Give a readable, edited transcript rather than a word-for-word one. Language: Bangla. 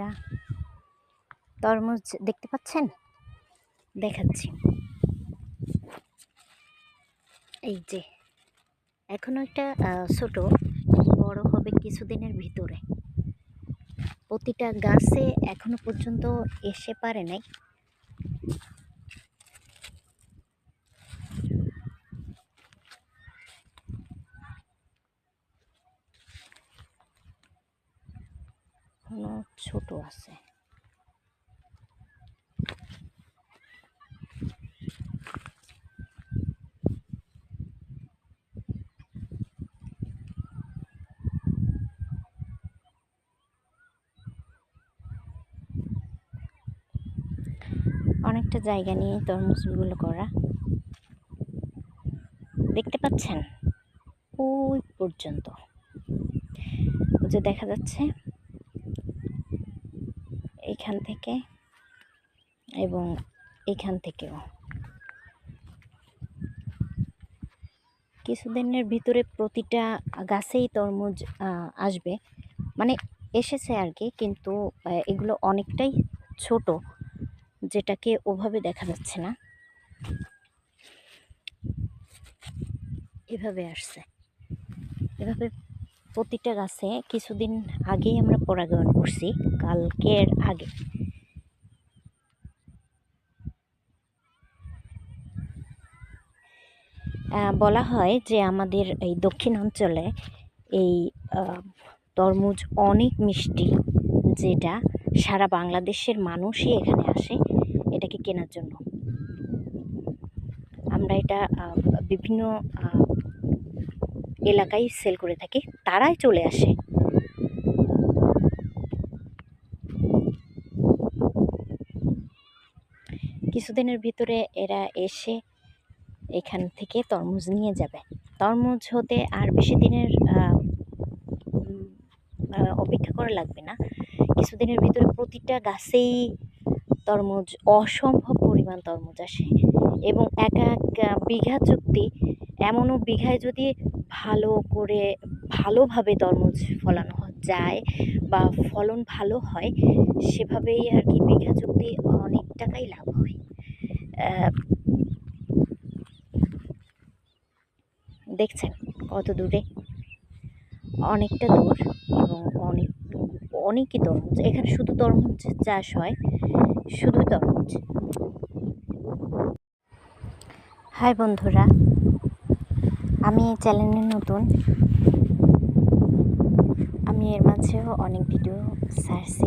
একটা তরমুজ দেখতে পাচ্ছেন, দেখাচ্ছি। এই যে এখনো একটা ছোট, বড় হবে কিছুদিনের ভিতরে। প্রতিটা গাছে এখনো পর্যন্ত এসে পারে নাই। এখনো ছোট আছে। অনেকটা জায়গা নিয়ে তরমুজগুলো করা, দেখতে পাচ্ছেন ওই পর্যন্ত যে দেখা যাচ্ছে, এখান থেকে এবং এখান থেকেও। কিছুদিনের ভিতরে প্রতিটা গাছেই তরমুজ আসবে, মানে এসেছে আর কি, কিন্তু এগুলো অনেকটাই ছোট, যেটাকে ওভাবে দেখা যাচ্ছে না। এভাবে আসছে, এভাবে প্রতিটা গাছে কিছুদিন আগেই আমরা পরাগায়ন করছি, কালকের আগে। বলা হয় যে আমাদের এই দক্ষিণ অঞ্চলে এই তরমুজ অনেক মিষ্টি, যেটা সারা বাংলাদেশের মানুষই এখানে আসে এটাকে কেনার জন্য। আমরা এটা বিভিন্ন এলাকায় সেল করে থাকি, তারাই চলে আসে। কিছুদিনের ভিতরে এরা এসে এখান থেকে তরমুজ নিয়ে যাবে। তরমুজ হতে আর বেশি দিনের অপেক্ষা করা লাগবে না। কিছুদিনের ভিতরে প্রতিটা গাছেই তরমুজ, অসম্ভব পরিমাণ তরমুজ আসে। এবং এক এক বিঘা চুক্তি, এমনও বিঘায় যদি ভালোভাবে তরমুজ ফলানো যায় বা ফলন ভালো হয়, সেভাবেই আর কি বিঘা চুক্তি অনেক টাকাই লাভ হয়। দেখছেন কত দূরে, অনেকটা দূর, এবং অনেকই তরমুজ। এখানে শুধু তরমুজ চাষ হয়, শুধু তরমুজ। হাই বন্ধুরা, আমি এই চ্যানেলে নতুন। আমি এর মাঝেও অনেক ভিডিও ছাড়ছি।